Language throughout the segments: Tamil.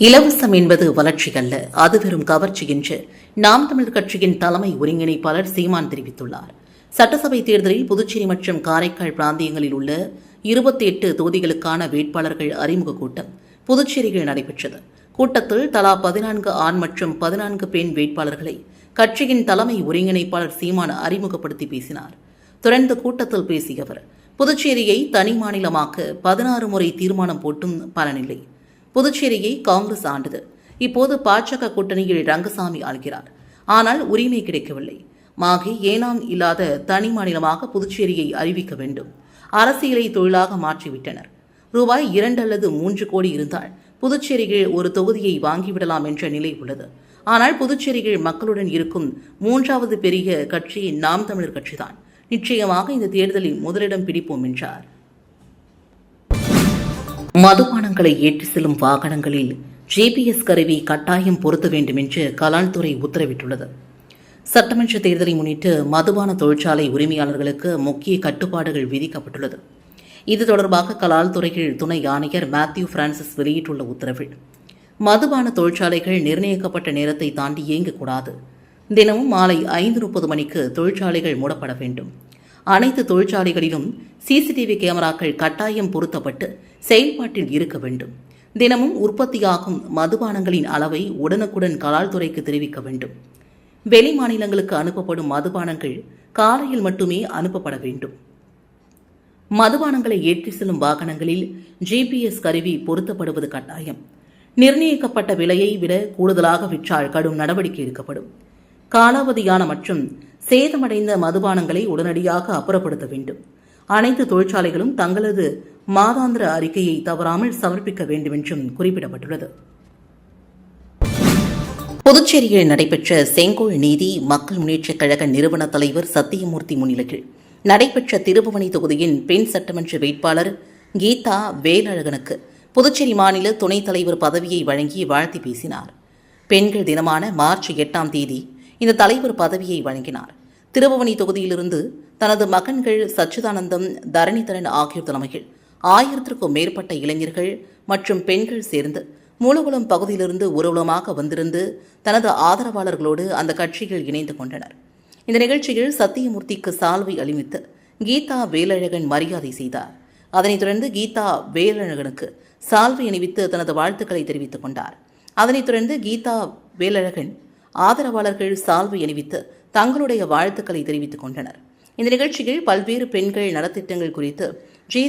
இலவசம் என்பது வளர்ச்சி அல்ல, அது வெறும் கவர்ச்சி என்று நாம் தமிழர் கட்சியின் தலைமை ஒருங்கிணைப்பாளர் சீமான் தெரிவித்துள்ளார். சட்டசபை தேர்தலில் புதுச்சேரி மற்றும் காரைக்கால் பிராந்தியங்களில் உள்ள 28 தொகுதிகளுக்கான வேட்பாளர்கள் அறிமுக கூட்டம் புதுச்சேரியில் நடைபெற்றது. கூட்டத்தில் தலா 14 ஆண் மற்றும் 14 பெண் வேட்பாளர்களை கட்சியின் தலைமை ஒருங்கிணைப்பாளர் சீமான் அறிமுகப்படுத்தி பேசினார். தொடர்ந்து கூட்டத்தில் பேசிய அவர், புதுச்சேரியை தனி மாநிலமாக்க 16 முறை தீர்மானம் போட்டும் பலனில்லை. புதுச்சேரியை காங்கிரஸ் ஆண்டது. இப்போது பாஜக கூட்டணியில் ரங்கசாமி ஆள்கிறார். ஆனால் உரிமை கிடைக்கவில்லை. மாகி ஏனாம் இல்லாத தனி மாநிலமாக புதுச்சேரியை அறிவிக்க வேண்டும். அரசியலை தொழிலாக மாற்றிவிட்டனர். ரூபாய் 2 அல்லது 3 கோடி இருந்தால் புதுச்சேரியில் ஒரு தொகுதியை வாங்கிவிடலாம் என்ற நிலை உள்ளது. ஆனால் புதுச்சேரியில் மக்களுடன் இருக்கும் 3வது பெரிய கட்சி நாம் தமிழர் கட்சிதான். நிச்சயமாக இந்த தேர்தலில் முதலிடம் பிடிப்போம் என்றார். மதுபானங்களை ஏற்றி செல்லும் வாகனங்களில் GPS கருவி கட்டாயம் பொருத்த வேண்டும் என்று கலால்துறை உத்தரவிட்டுள்ளது. சட்டமன்ற தேர்தலை முன்னிட்டு மதுபான தொழிற்சாலை உரிமையாளர்களுக்கு முக்கிய கட்டுப்பாடுகள் விதிக்கப்பட்டுள்ளது. இது தொடர்பாக கலால்துறையில் துணை ஆணையர் மேத்யூ பிரான்சிஸ் வெளியிட்டுள்ள உத்தரவில், மதுபான தொழிற்சாலைகள் நிர்ணயிக்கப்பட்ட நேரத்தை தாண்டி இயங்கக்கூடாது. தினமும் மாலை 5:30 மணிக்கு தொழிற்சாலைகள் மூடப்பட வேண்டும். அனைத்து தொழிற்சாலைகளிலும் CCTV கேமராக்கள் கட்டாயம் பொருத்தப்பட்டு செயல்பாட்டில் இருக்க வேண்டும். தினமும் உற்பத்தியாகும் மதுபானங்களின் அளவை உடனுக்குடன் கலால்துறைக்கு தெரிவிக்க வேண்டும். வெளி மாநிலங்களுக்கு அனுப்பப்படும் மதுபானங்கள் காலையில் மட்டுமே அனுப்பப்பட வேண்டும். மதுபானங்களை ஏற்றி செல்லும் வாகனங்களில் GPS கருவி பொருத்தப்படுவது கட்டாயம். நிர்ணயிக்கப்பட்ட விலையை விட கூடுதலாக விற்றால் கடும் நடவடிக்கை எடுக்கப்படும். காலாவதியான மற்றும் சேதமடைந்த மதுபானங்களை உடனடியாக அப்புறப்படுத்த வேண்டும். அனைத்து தொழிற்சாலைகளும் தங்களது மாதாந்திர அறிக்கையை தவறாமல் சமர்ப்பிக்க வேண்டும் என்றும் குறிப்பிடப்பட்டுள்ளது. புதுச்சேரியில் நடைபெற்ற செங்கோல் நீதி மக்கள் முன்னேற்றக் கழக நிறுவன தலைவர் சத்தியமூர்த்தி முன்னிலையில் நடைபெற்ற திருபுவனை தொகுதியின் பெண் சட்டமன்ற வேட்பாளர் கீதா வேலழகனுக்கு புதுச்சேரி மாநில துணைத் தலைவர் பதவியை வழங்கி வாழ்த்தி பேசினார். பெண்கள் தினமான மார்ச் 8ஆம் தேதி இந்த தலைவர் பதவியை வழங்கினார். திருபுவனை தொகுதியிலிருந்து தனது மகன்கள் சச்சிதானந்தம், தரணிதரன் ஆகியோர் தலைமையில் 1000க்கும் மேற்பட்ட இளைஞர்கள் மற்றும் பெண்கள் சேர்ந்து மூலகுளம் பகுதியிலிருந்து ஊர்வலமாக வந்திருந்து தனது ஆதரவாளர்களோடு அந்த கட்சியில் இணைந்து கொண்டனர். இந்த நிகழ்ச்சியில் சத்தியமூர்த்திக்கு சால்வை அணிவித்து கீதா வேலழகன் மரியாதை செய்தார். அதனைத் தொடர்ந்து கீதா வேலழகனுக்கு சால்வை அணிவித்து தனது வாழ்த்துக்களை தெரிவித்துக் கொண்டார். அதனைத் தொடர்ந்து கீதா வேலழகன் ஆதரவாளர்கள் சால்வை அணிவித்து தங்களுடைய வாழ்த்துக்களை தெரிவித்துக் கொண்டனர். இந்த நிகழ்ச்சியில் பல்வேறு பெண்கள் நலத்திட்டங்கள் குறித்து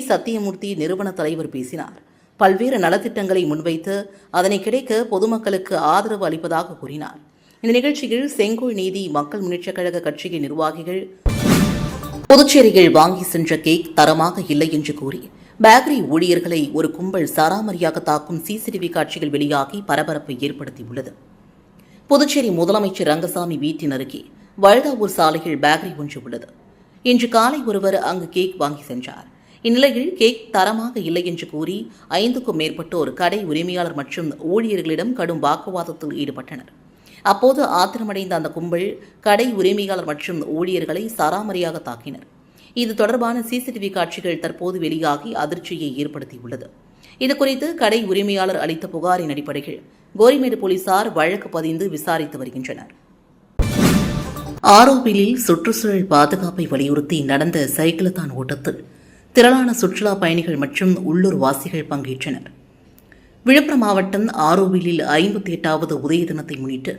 சத்தியமூர்த்தி நிறுவன தலைவர் பேசினார். பல்வேறு நலத்திட்டங்களை முன்வைத்து அதனை கிடைக்க பொதுமக்களுக்கு ஆதரவு அளிப்பதாக கூறினார். இந்த நிகழ்ச்சியில் செங்கோல் நீதி மக்கள் முன்னேற்றக் கழக கட்சியின் நிர்வாகிகள் புதுச்சேரியில் வாங்கி சென்ற கேக் தரமாக இல்லை என்று கூறி பேக்கரி ஊழியர்களை ஒரு கும்பல் சராமரியாக தாக்கும் CCTV காட்சிகள் வெளியாகி பரபரப்பை ஏற்படுத்தியுள்ளது. புதுச்சேரி முதலமைச்சர் ரங்கசாமி வீட்டின் அருகே வழுதாவூர் சாலையில் பேக்கரி ஒன்று உள்ளது. இன்று காலை ஒருவர் அங்கு கேக் வாங்கி சென்றார். இந்நிலையில் கேக் தரமாக இல்லை என்று கூறி 5க்கும் மேற்பட்டோர் கடை உரிமையாளர் மற்றும் ஊழியர்களிடம் கடும் வாக்குவாதத்தில் ஈடுபட்டனர். அப்போது ஆத்திரமடைந்த அந்த கும்பல் கடை உரிமையாளர் மற்றும் ஊழியர்களை சராமரியாக தாக்கினர். இது தொடர்பான CCTV காட்சிகள் தற்போது வெளியாகி அதிர்ச்சியை ஏற்படுத்தியுள்ளது. இதுகுறித்து கடை உரிமையாளர் அளித்த புகாரின் அடிப்படையில் கோரிமேடு போலீசார் வழக்கு பதிந்து விசாரித்து வருகின்றனர். ஆரோவிலில் சுற்றுச்சூழல் பாதுகாப்பை வலியுறுத்தி நடந்த சைக்கிளத்தான் ஓட்டத்தில் திரளான சுற்றுலா பயணிகள் மற்றும் உள்ளூர் வாசிகள் பங்கேற்றனர். விழுப்புரம் மாவட்டம் ஆரோவிலில் 58வது உதய தினத்தை முன்னிட்டு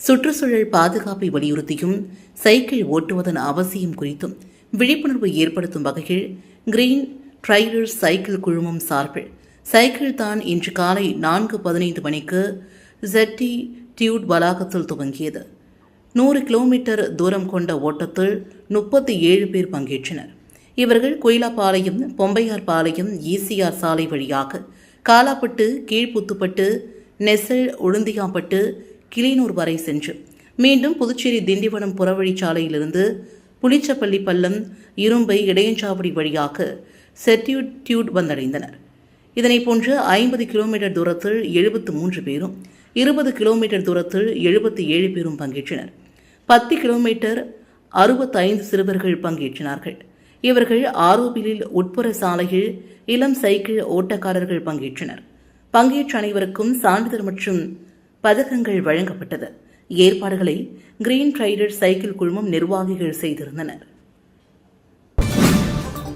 சுற்றுச்சூழல் பாதுகாப்பை வலியுறுத்தியும் சைக்கிள் ஓட்டுவதன் அவசியம் குறித்தும் விழிப்புணர்வு ஏற்படுத்தும் வகையில் கிரீன் ட்ரைடர்ஸ் சைக்கிள் குழுமம் சார்பில் சைக்கிள் தான் இன்று காலை 4:15 மணிக்கு ZT டியூட் வளாகத்தில் துவங்கியது. 100 கிலோமீட்டர் தூரம் கொண்ட ஓட்டத்தில் 37 பேர் பங்கேற்றனர். இவர்கள் குயிலாப்பாளையம், பொம்பையார்பாளையம், ECR சாலை வழியாக காலாப்பட்டு, கீழ்புத்துப்பட்டு, நெசல், உளுந்தியாம்பட்டு, கிளினூர் வரை சென்று மீண்டும் புதுச்சேரி திண்டிவனம் புறவழிச்சாலையிலிருந்து புளிச்சப்பள்ளி பள்ளம், இரும்பை, இடையஞ்சாவடி வழியாக செட்டியூட் வந்தடைந்தனர். இதனைப் போன்று 50 கிலோமீட்டர் தூரத்தில் 73 பேரும், 20 கிலோமீட்டர் தூரத்தில் 77 பேரும் பங்கேற்றனர். 10 கிலோமீட்டர் 65 சிறுவர்கள் பங்கேற்றினார்கள். இவர்கள் ஆரோவிலில் உட்புற சாலையில் இளம் சைக்கிள் ஓட்டக்காரர்கள் பங்கேற்றனர். பங்கேற்ற அனைவருக்கும் சான்றிதழ் மற்றும் பதக்கங்கள் வழங்கப்பட்டது. ஏற்பாடுகளை கிரீன் ரைடர் சைக்கிள் குழுமம் நிர்வாகிகள் செய்திருந்தனர்.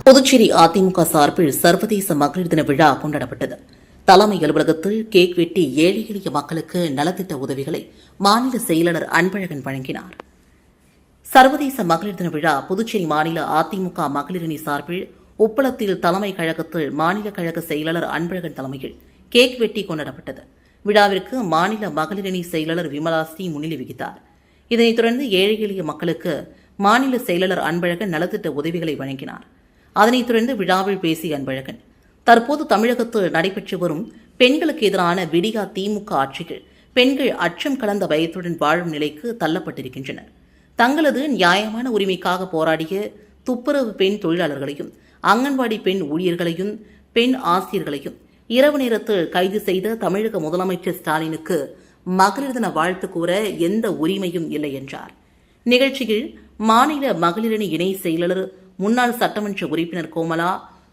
புதுச்சேரி அதிமுக சார்பில் சர்வதேச மகளிர் தின விழா கொண்டாடப்பட்டது. தலைமை அலுவலகத்தில் கேக் வெட்டி ஏழை எளிய மக்களுக்கு நலத்திட்ட உதவிகளை மாநில செயலாளர் அன்பழகன் வழங்கினார். சர்வதேச மகளிர் தின விழா புதுச்சேரி மாநில அதிமுக மகளிரணி சார்பில் உப்பளத்தில் தலைமை கழகத்தில் மாநில கழக செயலாளர் அன்பழகன் தலைமையில் கேக் வெட்டி கொண்டாடப்பட்டது. விழாவிற்கு மாநில மகளிரணி செயலாளர் விமலாஸ்ரீ முன்னிலை வகித்தார். இதனைத் தொடர்ந்து ஏழை எளிய மக்களுக்கு மாநில செயலாளர் அன்பழகன் நலத்திட்ட உதவிகளை வழங்கினார். அதனைத் தொடர்ந்து விழாவில் பேசிய அன்பழகன், தற்போது தமிழகத்தில் நடைபெற்று வரும் பெண்களுக்கு எதிரான விடியா திமுக ஆட்சியில் பெண்கள் அச்சம் கலந்த பயத்துடன் வாழும் நிலைக்கு தள்ளப்பட்டிருக்கின்றனர். தங்களது நியாயமான உரிமைக்காக போராடிய துப்புரவு பெண் தொழிலாளர்களையும் அங்கன்வாடி பெண் ஊழியர்களையும் பெண் ஆசிரியர்களையும் இரவு நேரத்தில் கைது செய்த தமிழக முதலமைச்சர் ஸ்டாலினுக்கு மகளிர் தின வாழ்த்து கூற எந்த உரிமையும் இல்லை என்றார். நிகழ்ச்சியில் மாநில மகளிரணி இணை செயலாளர் முன்னாள் சட்டமன்ற உறுப்பினர் கோமலா,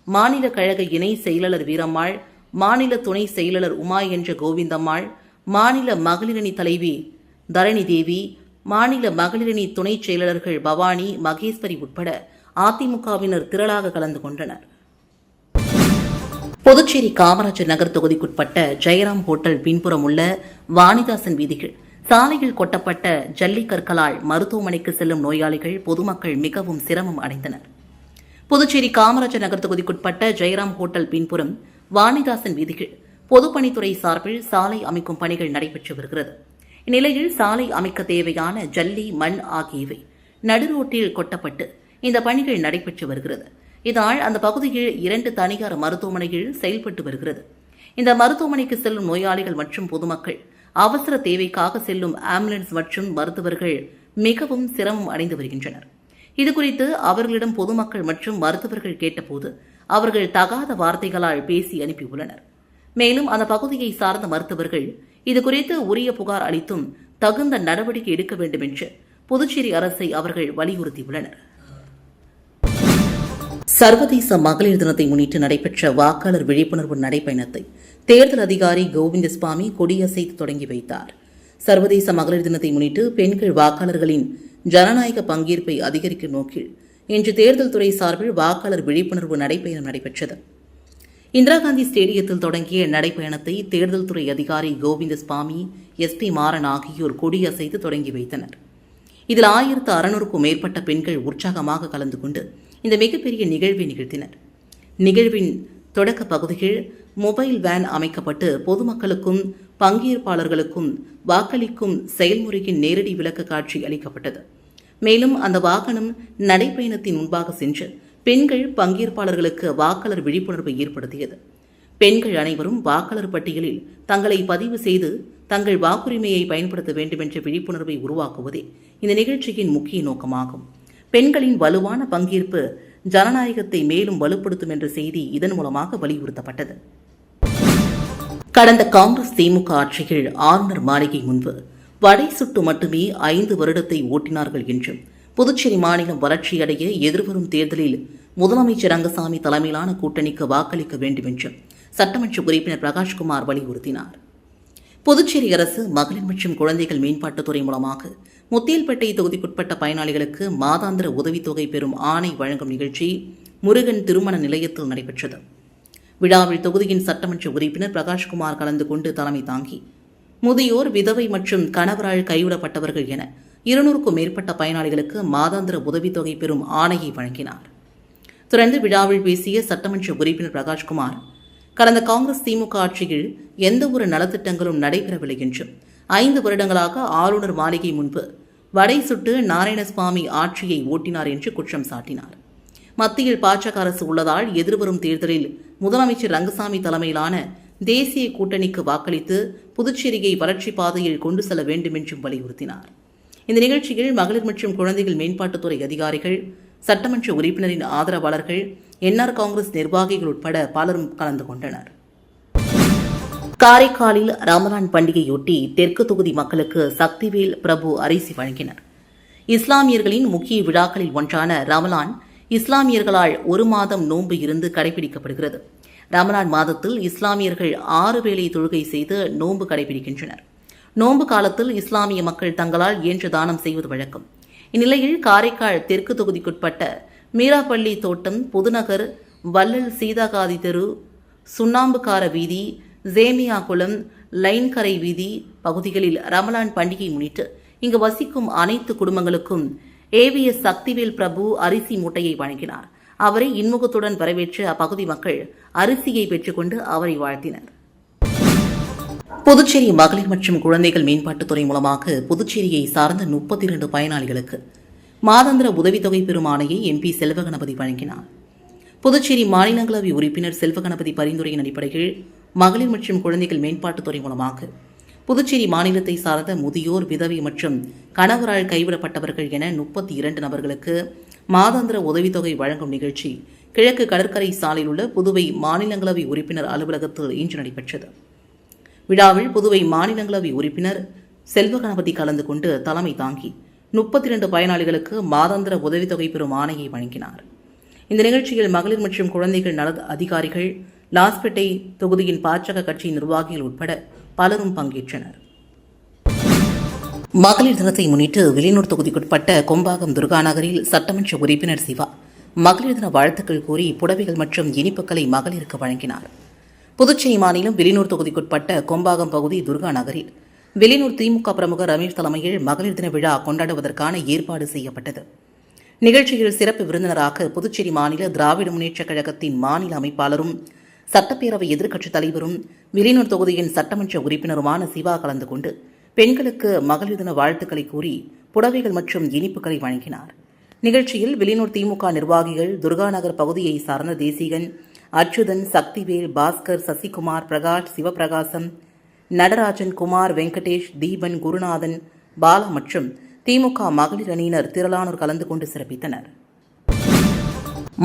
மாநில கழக இணை செயலாளர் வீரம்மாள், மாநில துணை செயலாளர் உமா என்ற கோவிந்தம்மாள், மாநில மகளிரணி தலைவி தரணி தேவி, மாநில மகளிரணி துணைச் செயலாளர்கள் பவானி, மகேஸ்வரி உட்பட அதிமுகவினர் திரளாக கலந்து கொண்டனர். புதுச்சேரி காமராஜர் நகர் தொகுதிக்குட்பட்ட ஜெயராம் ஹோட்டல் பின்புறம் உள்ள வாணிதாசன் வீதிகள் சாலையில் கொட்டப்பட்ட ஜல்லிக்கற்களால் மருத்துவமனைக்கு செல்லும் நோயாளிகள் பொதுமக்கள் மிகவும் சிரமம் அடைந்தனர். புதுச்சேரி காமராஜர் நகர் தொகுதிக்குட்பட்ட ஜெயராம் ஹோட்டல் பின்புறம் வாணிதாசன் வீதிகள் பொதுப்பணித்துறை சார்பில் சாலை அமைக்கும் பணிகள் நடைபெற்று வருகிறது. இந்நிலையில் சாலை அமைக்க தேவையான ஜல்லி, மண் ஆகியவை நடுரோட்டில் கொட்டப்பட்டு இந்த பணிகள் நடைபெற்று வருகிறது. இதனால் அந்த பகுதியில் 2 தனியார் மருத்துவமனைகள் செயல்பட்டு வருகிறது. இந்த மருத்துவமனைக்கு செல்லும் நோயாளிகள் மற்றும் பொதுமக்கள் அவசர தேவைக்காக செல்லும் ஆம்புலன்ஸ் மற்றும் மருத்துவர்கள் மிகவும் சிரமம் அடைந்து வருகின்றனர். இதுகுறித்து அவர்களிடம் பொதுமக்கள் மற்றும் மருத்துவர்கள் கேட்டபோது அவர்கள் தகாத வார்த்தைகளால் பேசி அனுப்பியுள்ளனர். மேலும் அந்த பகுதியை சார்ந்த மருத்துவர்கள் இதுகுறித்து உரிய புகார் அளித்தும் தகுந்த நடவடிக்கை எடுக்க வேண்டும் என்று புதுச்சேரி அரசை அவர்கள் வலியுறுத்தியுள்ளனர். சர்வதேச மகளிர் தினத்தை முன்னிட்டு நடைபெற்ற வாக்காளர் விழிப்புணர்வு நடைபயணத்தை தேர்தல் அதிகாரி கோவிந்தசாமி கொடியசைத்து தொடங்கி வைத்தார். சர்வதேச மகளிர் தினத்தை முன்னிட்டு பெண்கள் வாக்காளர்களின் ஜனநாயக பங்கேற்பை அதிகரிக்கும் நோக்கில் இன்று தேர்தல் துறை சார்பில் வாக்காளர் விழிப்புணர்வு நடைபயணம் நடைபெற்றது. இந்திரா காந்தி ஸ்டேடியத்தில் தொடங்கிய நடைபயணத்தை தேர்தல் துறை அதிகாரி கோவிந்தசாமி, SP மாறன் ஆகியோர் கொடியசைத்து தொடங்கி வைத்தனர். இதில் 1600க்கும் மேற்பட்ட பெண்கள் உற்சாகமாக கலந்து கொண்டு இந்த மிகப்பெரிய நிகழ்வை நிகழ்த்தினர். நிகழ்வின் தொடக்க பகுதியில் மொபைல் வேன் அமைக்கப்பட்டு பொதுமக்களுக்கும் பங்கேற்பாளர்களுக்கும் வாக்களிக்கும் செயல்முறையின் நேரடி விளக்க காட்சி அளிக்கப்பட்டது. மேலும் அந்த வாகனம் நடைபயணத்தின் முன்பாக சென்று பெண்கள் பங்கேற்பாளர்களுக்கு வாக்காளர் விழிப்புணர்வை ஏற்படுத்தியது. பெண்கள் அனைவரும் வாக்காளர் பட்டியலில் தங்களை பதிவு செய்து தங்கள் வாக்குரிமையை பயன்படுத்த வேண்டும் என்ற விழிப்புணர்வை உருவாக்குவதே இந்த நிகழ்ச்சியின் முக்கிய நோக்கமாகும். பெண்களின் வலுவான பங்கேற்பு ஜனநாயகத்தை மேலும் வலுப்படுத்தும் என்ற செய்தி இதன் மூலமாக வலியுறுத்தப்பட்டது. கடந்த காங்கிரஸ் திமுக ஆட்சியில் ஆளுநர் மாளிகை முன்பு வடை சுட்டு மட்டுமே 5 வருடத்தை ஓட்டினார்கள் என்றும் புதுச்சேரி மாநிலம் வளர்ச்சியடைய எதிர்வரும் தேர்தலில் முதலமைச்சர் ரங்கசாமி தலைமையிலான கூட்டணிக்கு வாக்களிக்க வேண்டும் என்றும் சட்டமன்ற உறுப்பினர் பிரகாஷ்குமார் வலியுறுத்தினார். புதுச்சேரி அரசு மகளிர் மற்றும் குழந்தைகள் மேம்பாட்டுத்துறை மூலமாக முத்தியல்பேட்டை தொகுதிக்குட்பட்ட பயனாளிகளுக்கு மாதாந்திர உதவித்தொகை பெறும் ஆணை வழங்கும் நிகழ்ச்சி முருகன் திருமண நிலையத்தில் நடைபெற்றது. விழாவில் தொகுதியின் சட்டமன்ற உறுப்பினர் பிரகாஷ்குமார் கலந்து கொண்டு தலைமை தாங்கி முதியோர், விதவை மற்றும் கணவரால் கைவிடப்பட்டவர்கள் என 200க்கும் மேற்பட்ட பயனாளிகளுக்கு மாதாந்திர உதவித்தொகை பெறும் ஆணையை வழங்கினார். தொடர்ந்து விழாவில் பேசிய சட்டமன்ற உறுப்பினர் பிரகாஷ்குமார், கடந்த காங்கிரஸ் திமுக ஆட்சியில் எந்த ஒரு நலத்திட்டங்களும் நடைபெறவில்லை என்றும் 5 வருடங்களாக ஆளுநர் மாளிகை முன்பு வடை சுட்டு நாராயணசுவாமி ஆட்சியை ஓட்டினார் என்று குற்றம் சாட்டினார். மத்தியில் பாஜக அரசு உள்ளதால் எதிர்வரும் தேர்தலில் முதலமைச்சர் ரங்கசாமி தலைமையிலான தேசிய கூட்டணிக்கு வாக்களித்து புதுச்சேரியை வளர்ச்சி பாதையில் கொண்டு செல்ல வேண்டும் என்றும் வலியுறுத்தினார். இந்த நிகழ்ச்சியில் மகளிர் மற்றும் குழந்தைகள் மேம்பாட்டுத்துறை அதிகாரிகள், சட்டமன்ற உறுப்பினரின் ஆதரவாளர்கள், NR காங்கிரஸ் நிர்வாகிகள் உட்பட பலரும் கலந்து கொண்டனர். காரைக்காலில் ரமலான் பண்டிகையொட்டி தெற்கு தொகுதி மக்களுக்கு சக்திவேல் பிரபு அரிசி வழங்கினர். இஸ்லாமியர்களின் முக்கிய விழாக்களில் ஒன்றான ரமலான் இஸ்லாமியர்களால் 1 மாதம் நோன்பு இருந்து கடைபிடிக்கப்படுகிறது. ரமலான் மாதத்தில் இஸ்லாமியர்கள் 6 வேளை தொழுகை செய்து நோன்பு கடைபிடிக்கின்றனர். நோன்பு காலத்தில் இஸ்லாமிய மக்கள் தங்களால் இயன்ற தானம் செய்வது வழக்கம். இந்நிலையில் காரைக்கால் தெற்கு தொகுதிக்குட்பட்ட மீராப்பள்ளி தோட்டம், புதுநகர், வள்ளல் சீதாகாதி தெரு, சுண்ணாம்புக்கார வீதி, ஜேமியா குளம், லைன்கரை வீதி பகுதிகளில் ரமலான் பண்டிகை முன்னிட்டு இங்கு வசிக்கும் அனைத்து குடும்பங்களுக்கும் AVS சக்திவேல் பிரபு அரிசி மூட்டையை வழங்கினார். அவரை இன்முகத்துடன் வரவேற்று அப்பகுதி மக்கள் அரிசியை பெற்றுக்கொண்டு அவரை வாழ்த்தினர். புதுச்சேரி மகளிர் மற்றும் குழந்தைகள் மேம்பாட்டுத்துறை மூலமாக புதுச்சேரியை சார்ந்த 32 பயனாளிகளுக்கு மாதாந்திர உதவித்தொகை பெறும் ஆணையை MP செல்வகணபதி வழங்கினார். புதுச்சேரி மாநிலங்களவை உறுப்பினர் செல்வகணபதி பரிந்துரையின் அடிப்படையில் மகளிர் மற்றும் குழந்தைகள் மேம்பாட்டுத்துறை மூலமாக புதுச்சேரி மாநிலத்தை சார்ந்த முதியோர், விதவை மற்றும் கணவரால் கைவிடப்பட்டவர்கள் என 32 நபர்களுக்கு மாதாந்திர உதவித்தொகை வழங்கும் நிகழ்ச்சி கிழக்கு கடற்கரை சாலையில் உள்ள புதுவை மாநிலங்களவை உறுப்பினர் அலுவலகத்தில் இன்று நடைபெற்றது. விழாவில் புதுவை மாநிலங்களவை உறுப்பினர் செல்வகணபதி கலந்து கொண்டு தலைமை தாங்கி 32 பயனாளிகளுக்கு மாதாந்திர உதவித்தொகை பெறும் ஆணையை வழங்கினார். இந்த நிகழ்ச்சியில் மகளிர் மற்றும் குழந்தைகள் நல அதிகாரிகள், லாஸ்பேட்டை தொகுதியின் பாஜக கட்சி நிர்வாகிகள் உட்பட பலரும் பங்கேற்றனர். மகளிர் தினத்தை முன்னிட்டு வில்லியனூர் தொகுதிக்குட்பட்ட கொம்பாகம் துர்காநகரில் சட்டமன்ற உறுப்பினர் சிவா மகளிர் தின வாழ்த்துக்கள் கூறி புடவைகள் மற்றும் இனிப்புகளை மகளிருக்கு வழங்கினார். புதுச்சேரி மாநிலம் வில்லியனூர் தொகுதிக்குட்பட்ட கொம்பாகம் பகுதி துர்காநகரில் வில்லியனூர் திமுக பிரமுகர் ரமேஷ் தலைமையில் மகளிர் தின விழா கொண்டாடுவதற்கான ஏற்பாடு செய்யப்பட்டது. நிகழ்ச்சியில் சிறப்பு விருந்தினராக புதுச்சேரி மாநில திராவிட முன்னேற்றக் கழகத்தின் மாநில அமைப்பாளரும் சட்டப்பேரவை எதிர்க்கட்சித் தலைவரும் வில்லியனூர் தொகுதியின் சட்டமன்ற உறுப்பினருமான சிவா கலந்து கொண்டு பெண்களுக்கு மகளிர் தின வாழ்த்துக்களை கூறி புடவைகள் மற்றும் இனிப்புகளை வழங்கினார். நிகழ்ச்சியில் வில்லியனூர் திமுக நிர்வாகிகள், துர்காநகர் பகுதியை சார்ந்த தேசிகன், அச்சுதன், சக்திவேல், பாஸ்கர், சசிகுமார், பிரகாஷ், சிவபிரகாசம், நடராஜன், குமார், வெங்கடேஷ், தீபன், குருநாதன், பாலா மற்றும் திமுக மகளிர் அணியினர் திரளானோர் கலந்து கொண்டு சிறப்பித்தனர்.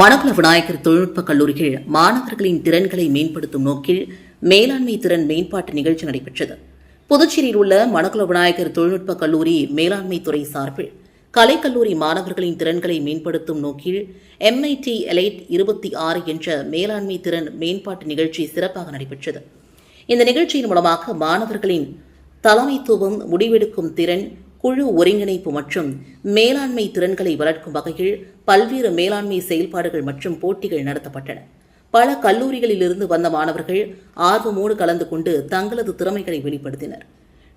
மணக்குள விநாயகர் தொழில்நுட்பக் கல்லூரியில் மாணவர்களின் திறன்களை மேம்படுத்தும் நோக்கில் மேலாண்மை திறன் மேம்பாட்டு நிகழ்ச்சி நடைபெற்றது. புதுச்சேரியில் உள்ள மணக்குள விநாயகர் தொழில்நுட்பக் கல்லூரி மேலாண்மை துறை சார்பில் கலைக்கல்லூரி மாணவர்களின் திறன்களை மேம்படுத்தும் நோக்கில் MIT Elite 26 என்ற மேலாண்மை திறன் மேம்பாட்டு நிகழ்ச்சி சிறப்பாக நடைபெற்றது. இந்த நிகழ்ச்சியின் மூலமாக மாணவர்களின் தலைமைத்துவம், முடிவெடுக்கும் திறன், குழு ஒருங்கிணைப்பு மற்றும் மேலாண்மை திறன்களை வளர்க்கும் வகையில் பல்வேறு மேலாண்மை செயல்பாடுகள் மற்றும் போட்டிகள் நடத்தப்பட்டன. பல கல்லூரிகளிலிருந்து வந்த மாணவர்கள் ஆர்வமோடு கலந்து கொண்டு தங்களது திறமைகளை வெளிப்படுத்தினர்.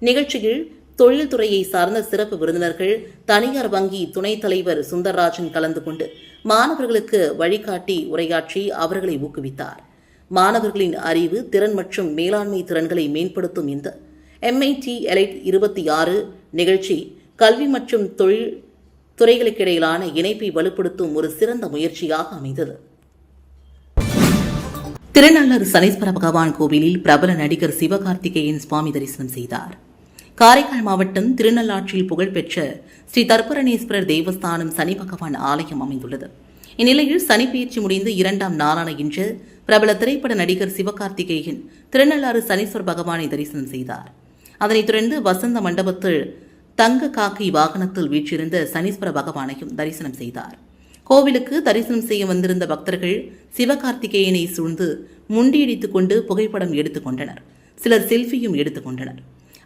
நிகழ்ச்சியில் தொழில்துறையை சார்ந்த சிறப்பு விருந்தினர்கள், தனியார் வங்கி துணைத் தலைவர் சுந்தர்ராஜன் கலந்து கொண்டு மாணவர்களுக்கு வழிகாட்டி உரையாற்றி அவர்களை ஊக்குவித்தார். மாணவர்களின் அறிவு, திறன் மற்றும் மேலாண்மை திறன்களை மேம்படுத்தும் இந்த MIT Elite 26 நிகழ்ச்சி கல்வி மற்றும் தொழில் துறைகளுக்கிடையிலான இணைப்பை வலுப்படுத்தும் ஒரு சிறந்த முயற்சியாக அமைந்தது. திருநள்ளாறு சனீஸ்வர பகவான் கோவிலில் பிரபல நடிகர் சிவகார்த்திகேயன் சுவாமி தரிசனம் செய்தார். காரைக்கால் மாவட்டம் திருநள்ளாற்றில் புகழ்பெற்ற ஸ்ரீ தர்ப்பரணேஸ்வரர் தேவஸ்தானம் சனி பகவான் ஆலயம் அமைந்துள்ளது. இந்நிலையில் சனிப்பெயர்ச்சி முடிந்து 2ஆம் நாளான இன்று பிரபல திரைப்பட நடிகர் சிவகார்த்திகேயன் திருநள்ளாறு சனீஸ்வர பகவானை தரிசனம் செய்தார். அதனைத் தொடர்ந்து வசந்த மண்டபத்தில் தங்க காக்கை வாகனத்தில் வீற்றிருந்த சனீஸ்வர பகவானையும் தரிசனம் செய்தார். கோவிலுக்கு தரிசனம் செய்ய வந்திருந்த பக்தர்கள் சிவகார்த்திகேயனை சூழ்ந்து முண்டியடித்துக் கொண்டு புகைப்படம் எடுத்துக் கொண்டனர். சிலர் செல்ஃபியும் எடுத்துக் கொண்டனர்.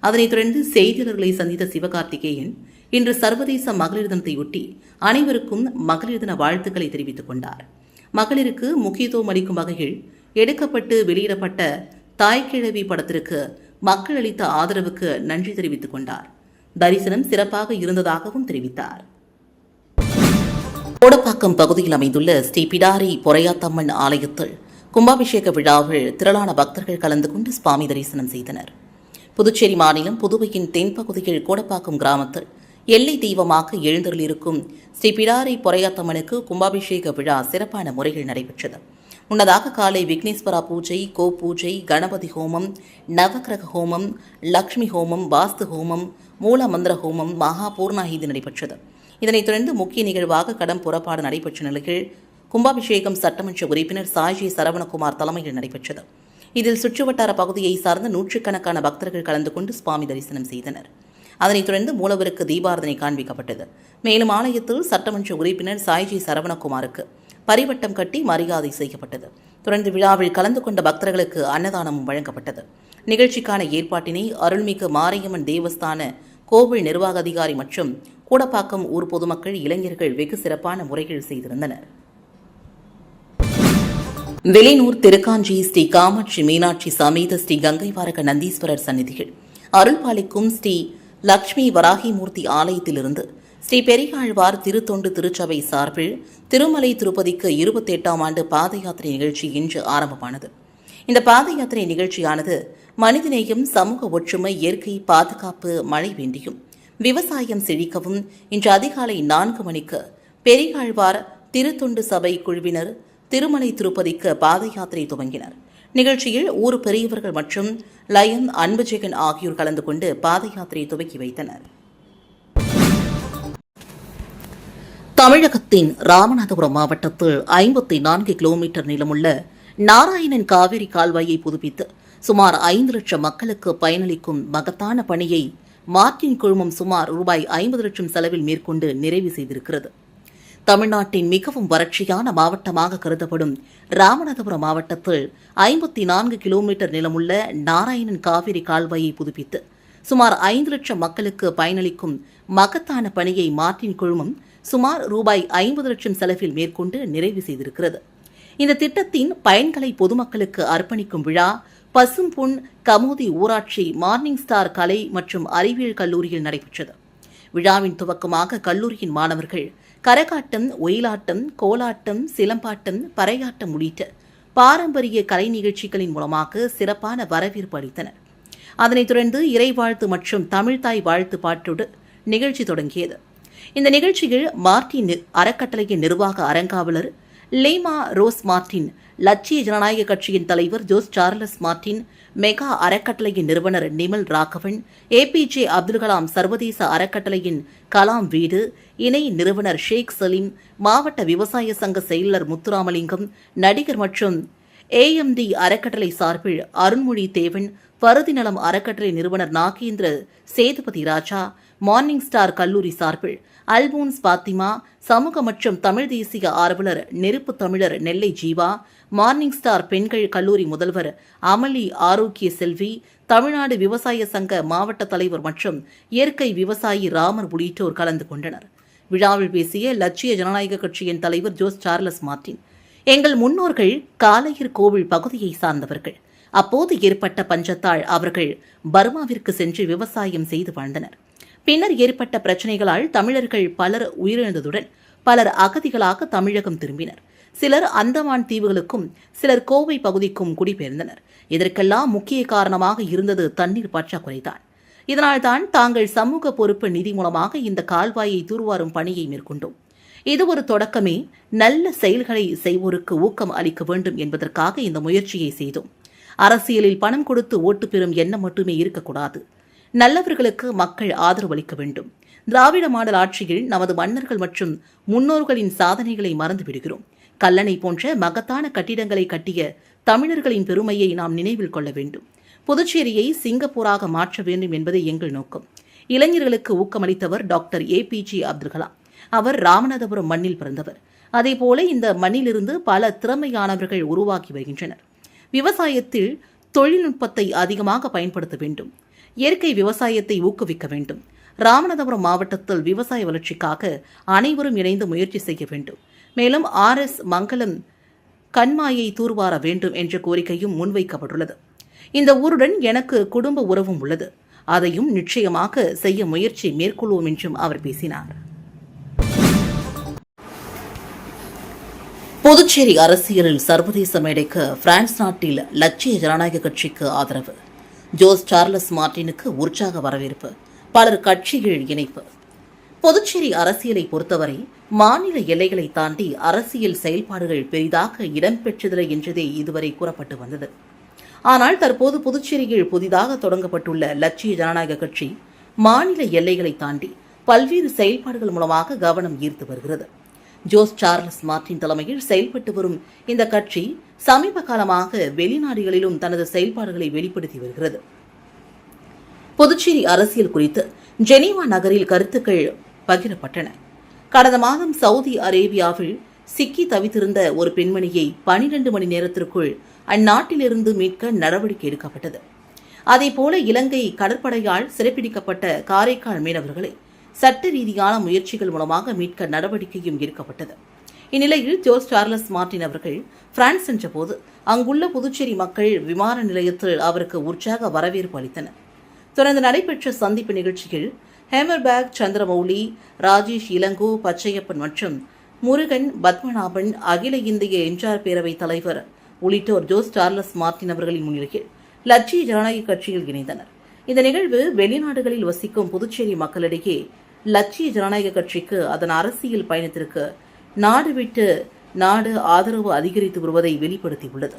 அதனைத் தொடர்ந்து செய்தியாளர்களை சந்தித்த சிவகார்த்திகேயன் இன்று சர்வதேச மகளிர் தினத்தையொட்டி அனைவருக்கும் மகளிர் தின வாழ்த்துக்களை தெரிவித்துக் கொண்டார். மகளிருக்கு முக்கியத்துவம் அளிக்கும் வகையில் எடுக்கப்பட்டு வெளியிடப்பட்ட தாய்க்கிழவி படத்திற்கு மக்கள் அளித்த ஆதரவுக்கு நன்றி தெரிவித்துக் கொண்டார். தரிசனம் சிறப்பாக இருந்ததாகவும் தெரிவித்தார். கோடப்பாக்கம் பகுதியில் அமைந்துள்ள ஸ்ரீ பிடாரி பொறையாத்தம்மன் ஆலயத்தில் கும்பாபிஷேக விழாவில் திரளான பக்தர்கள் கலந்து கொண்டு சுவாமி தரிசனம் செய்தனர். புதுச்சேரி மாநிலம் புதுவையின் தென்பகுதியில் கோடப்பாக்கம் கிராமத்தில் எல்லை தெய்வமாக எழுந்தருளிருக்கும் ஸ்ரீ பிடாரி பொறையாத்தம்மனுக்கு கும்பாபிஷேக விழா சிறப்பான முறையில் நடைபெற்றது. முன்னதாக காலை விக்னேஸ்வரா பூஜை, கோ பூஜை, கணபதி ஹோமம், நவக்கிரக ஹோமம், லக்ஷ்மி ஹோமம், வாஸ்து ஹோமம், மூல மந்திர ஹோமம், மகா பூர்ணாஹிதி நடைபெற்றது. இதனைத் தொடர்ந்து முக்கிய நிகழ்வாக கடம் புறப்பாடு நடைபெற்ற நிலையில் கும்பாபிஷேகம் சட்டமன்ற உறுப்பினர் சாய்ஜி சரவணகுமார் தலைமையில் நடைபெற்றது. இதில் சுற்றுவட்டார பகுதியை சார்ந்த நூற்றுக்கணக்கான பக்தர்கள் கலந்து கொண்டு சுவாமி தரிசனம் செய்தனர். அதனைத் தொடர்ந்து மூலவருக்கு தீபாரதனை காண்பிக்கப்பட்டது. மேலும் ஆலயத்தில் சட்டமன்ற உறுப்பினர் சாய்ஜி சரவணகுமாருக்கு பரிவட்டம் கட்டி மரியாதை செய்யப்பட்டது. தொடர்ந்து விழாவில் கலந்து கொண்ட பக்தர்களுக்கு அன்னதானமும் வழங்கப்பட்டது. நிகழ்ச்சிக்கான ஏற்பாட்டினை அருள்மிகு மாரியம்மன் தேவஸ்தான கோவில் நிர்வாக அதிகாரி மற்றும் கூடப்பாக்கம் ஊர் பொதுமக்கள், இளைஞர்கள் வெகு சிறப்பான முறையில் செய்திருந்தனர். வெளியூர் திருக்காஞ்சி ஸ்ரீ காமாட்சி மீனாட்சி சமேத ஸ்ரீ கங்கைவாரக நந்தீஸ்வரர் சந்நிதிகள் அருள்பாலிக்கும் ஸ்ரீ லட்சுமி வராகிமூர்த்தி ஆலயத்திலிருந்து ஸ்ரீ பெரியாழ்வார் திருத்தொண்டு திருச்சபை சார்பில் திருமலை திருப்பதிக்கு 28ஆம் ஆண்டு பாத யாத்திரை நிகழ்ச்சி இன்று ஆரம்பமானது. இந்த பாத யாத்திரை நிகழ்ச்சியானது மனிதநேயம், சமூக ஒற்றுமை, இயற்கை பாதுகாப்பு, மழை வேண்டியும் விவசாயம் செழிக்கவும் இன்று அதிகாலை 4 மணிக்கு பெரியாழ்வார் திருத்தொண்டு சபை குழுவினர் திருமலை திருப்பதிக்கு பாத யாத்திரை துவங்கினர். நிகழ்ச்சியில் ஊர் பெரியவர்கள் மற்றும் லயன் அன்புஜெகன் ஆகியோர் கலந்து கொண்டு பாத யாத்திரை துவக்கி வைத்தனர். தமிழகத்தின் ராமநாதபுரம் மாவட்டத்தில் 54 கிலோமீட்டர் நீளமுள்ள நாராயணன் காவிரி கால்வாயை புதுப்பித்து சுமார் 5 லட்சம் மக்களுக்கு பயனளிக்கும் மகத்தான பணியை மார்டின் குழுமம் சுமார் ரூபாய் 50 லட்சம் செலவில் மேற்கொண்டு நிறைவு செய்திருக்கிறது. தமிழ்நாட்டின் மிகவும் வறட்சியான மாவட்டமாக கருதப்படும் ராமநாதபுரம் மாவட்டத்தில் 54 கிலோமீட்டர் நீளமுள்ள நாராயணன் காவிரி கால்வாயை புதுப்பித்து சுமார் 5 லட்சம் மக்களுக்கு பயனளிக்கும் மகத்தான பணியை மார்டின் குழுமம் சுமார் ரூபாய் 50 லட்சம் செலவில் மேற்கொண்டு நிறைவு செய்திருக்கிறது. இந்த திட்டத்தின் பயன்களை பொதுமக்களுக்கு அர்ப்பணிக்கும் விழா பசும்பொன் கமோதி ஊராட்சி மார்னிங் ஸ்டார் கலை மற்றும் அறிவியல் கல்லூரியில் நடைபெற்றது. விழாவின் துவக்கமாக கல்லூரியின் மாணவர்கள் கரகாட்டம், ஒயிலாட்டம், கோலாட்டம், சிலம்பாட்டம், பறையாட்டம் உள்ளிட்ட பாரம்பரிய கலை நிகழ்ச்சிகளின் மூலமாக சிறப்பான வரவேற்பு அளித்தனர். அதனைத் தொடர்ந்து இறைவாழ்த்து மற்றும் தமிழ்தாய் வாழ்த்து பாட்டோடு நிகழ்ச்சி தொடங்கியது. இந்த நிகழ்ச்சியில் மார்டின் அறக்கட்டளையின் நிர்வாக அரங்காவலர் லேமா ரோஸ் மார்டின், லட்சிய ஜனநாயக கட்சியின் தலைவர் ஜோஸ் சார்லஸ் மார்டின், மெகா அறக்கட்டளையின் நிறுவனர் நிமல் ராகவன், ஏபிஜே அப்துல் கலாம் சர்வதேச அறக்கட்டளையின் கலாம் வீடு இணை நிறுவனர் ஷேக் சலீம், மாவட்ட விவசாய சங்க செயலர் முத்துராமலிங்கம், நடிகர் மற்றும் AMD அறக்கட்டளை சார்பில் அருண்மொழி தேவன், பருதி நலம் அறக்கட்டளை நிறுவனர் நாகேந்திர சேதுபதி ராஜா, மார்னிங் ஸ்டார் கல்லூரி சார்பில் அல்போன்ஸ் பாத்திமா, சமூக மற்றும் தமிழ் தேசிய ஆர்வலர் நெருப்பு தமிழர் நெல்லை ஜீவா, மார்னிங் ஸ்டார் பெண்கள் கல்லூரி முதல்வர் அமளி ஆரோக்கிய செல்வி, தமிழ்நாடு விவசாய சங்க மாவட்ட தலைவர் மற்றும் இயற்கை விவசாயி ராமர் உள்ளிட்டோர் கலந்து கொண்டனர். விழாவில் பேசிய லட்சிய ஜனநாயக கட்சியின் தலைவர் ஜோஸ் சார்லஸ் மார்டின், எங்கள் முன்னோர்கள் காளையர் கோவில் பகுதியை சார்ந்தவர்கள். அப்போது ஏற்பட்ட பஞ்சத்தால் அவர்கள் பர்மாவிற்கு சென்று விவசாயம் செய்து வாழ்ந்தனர். பின்னர் ஏற்பட்ட பிரச்சினைகளால் தமிழர்கள் பலர் உயிரிழந்ததுடன் பலர் அகதிகளாக தமிழகம் திரும்பினர். சிலர் அந்தமான் தீவுகளுக்கும் சிலர் கோவை பகுதிக்கும் குடிபெயர்ந்தனர். இதற்கெல்லாம் முக்கிய காரணமாக இருந்தது தண்ணீர் பற்றாக்குறைதான். இதனால்தான் தாங்கள் சமூக பொறுப்பு நிதி மூலமாக இந்த கால்வாயை தூர்வாரும் பணியை மேற்கொண்டோம். இது ஒரு தொடக்கமே. நல்ல செயல்களை செய்வோருக்கு ஊக்கம் அளிக்க வேண்டும் என்பதற்காக இந்த முயற்சியை செய்தோம். அரசியலில் பணம் கொடுத்து ஓட்டு பெறும் எண்ணம் மட்டுமே இருக்கக்கூடாது. நல்லவர்களுக்கு மக்கள் ஆதரவு அளிக்க வேண்டும். திராவிட மாடல் ஆட்சியில் நமது மன்னர்கள் மற்றும் முன்னோர்களின் சாதனைகளை மறந்துவிடுகிறோம். கல்லணை போன்ற மகத்தான கட்டிடங்களை கட்டிய தமிழர்களின் பெருமையை நாம் நினைவில் கொள்ள வேண்டும். புதுச்சேரியை சிங்கப்பூராக மாற்ற வேண்டும் என்பதே எங்கள் நோக்கம். இளைஞர்களுக்கு ஊக்கமளித்தவர் டாக்டர் APJ அப்துல் கலாம். அவர் ராமநாதபுரம் மண்ணில் பிறந்தவர். அதேபோல இந்த மண்ணிலிருந்து பல திறமையானவர்கள் உருவாக்கி வருகின்றனர். விவசாயத்தில் தொழில்நுட்பத்தை அதிகமாக பயன்படுத்த வேண்டும். இயற்கை விவசாயத்தை ஊக்குவிக்க வேண்டும். ராமநாதபுரம் மாவட்டத்தில் விவசாய வளர்ச்சிக்காக அனைவரும் இணைந்து முயற்சி செய்ய வேண்டும். மேலும் RS மங்கலம் கண்மாயை தூர்வார வேண்டும் என்ற கோரிக்கையும் முன்வைக்கப்பட்டுள்ளது. இந்த ஊருடன் எனக்கு குடும்ப உறவும் உள்ளது. அதையும் நிச்சயமாக செய்ய முயற்சி மேற்கொள்வோம் என்றும் அவர் பேசினார். புதுச்சேரி அரசியலில் சர்வதேச மேடைக்கு பிரான்ஸ் நாட்டில் லட்சிய ஜனநாயக கட்சிக்கு ஆதரவு. ஜோஸ் சார்லஸ் மார்டினுக்கு உற்சாக வரவேற்பு. பலர் கட்சியில் இணைப்பு. புதுச்சேரி அரசியலை பொறுத்தவரை மாநில எல்லைகளை தாண்டி அரசியல் செயல்பாடுகள் பெரிதாக இடம்பெற்றதில்லை என்றதே இதுவரை கூறப்பட்டு வந்தது. ஆனால் தற்போது புதுச்சேரியில் புதிதாக தொடங்கப்பட்டுள்ள லட்சிய ஜனநாயக கட்சி மாநில எல்லைகளை தாண்டி பல்வேறு செயல்பாடுகள் மூலமாக கவனம் ஈர்த்து வருகிறது. ஜோஸ் சார்லஸ் மார்டின் தலைமையில் செயல்பட்டு வரும் இந்த கட்சி சமீப காலமாக வெளிநாடுகளிலும் தனது செயல்பாடுகளை வெளிப்படுத்தி வருகிறது. புதுச்சேரி அரசியல் குறித்து ஜெனீவா நகரில் கருத்துக்கள் பகிரப்பட்டன. கடந்த மாதம் சவுதி அரேபியாவில் சிக்கி தவித்திருந்த ஒரு பெண்மணியை 12 மணி நேரத்திற்குள் அந்நாட்டிலிருந்து மீட்க நடவடிக்கை எடுக்கப்பட்டது. அதேபோல இலங்கை கடற்படையால் சிறைப்பிடிக்கப்பட்ட காரைக்கால் மீனவர்களை சட்ட ரீதியான முயற்சிகள் மூலமாக மீட்க நடவடிக்கையும் எடுக்கப்பட்டது. இந்நிலையில் ஜோஸ் சார்லஸ் மார்டின் அவர்கள் பிரான்ஸ் சென்றபோது அங்குள்ள புதுச்சேரி மக்கள் விமான நிலையத்தில் அவருக்கு உற்சாக வரவேற்பு அளித்தனர். தொடர்ந்து நடைபெற்ற சந்திப்பு நிகழ்ச்சியில் ஹேமர்பேக், சந்திரமௌலி, ராஜேஷ் இளங்கோ, பச்சையப்பன் மற்றும் முருகன், பத்மநாபன், அகில இந்திய எம்ஜிஆர் பேரவைத் தலைவர் உள்ளிட்டோர் ஜோஸ் சார்லஸ் மார்டின் அவர்களின் முன்னிலையில் லட்சிய ஜனநாயக கட்சியில் இணைந்தனர். இந்த நிகழ்வு வெளிநாடுகளில் வசிக்கும் புதுச்சேரி மக்களிடையே லட்சிய ஜனநாயக கட்சிக்கு அதன் அரசியல் பயணத்திற்கு நாடு விட்டு நாடு ஆதரவு அதிகரித்து வருவதை வெளிப்படுத்தியுள்ளது.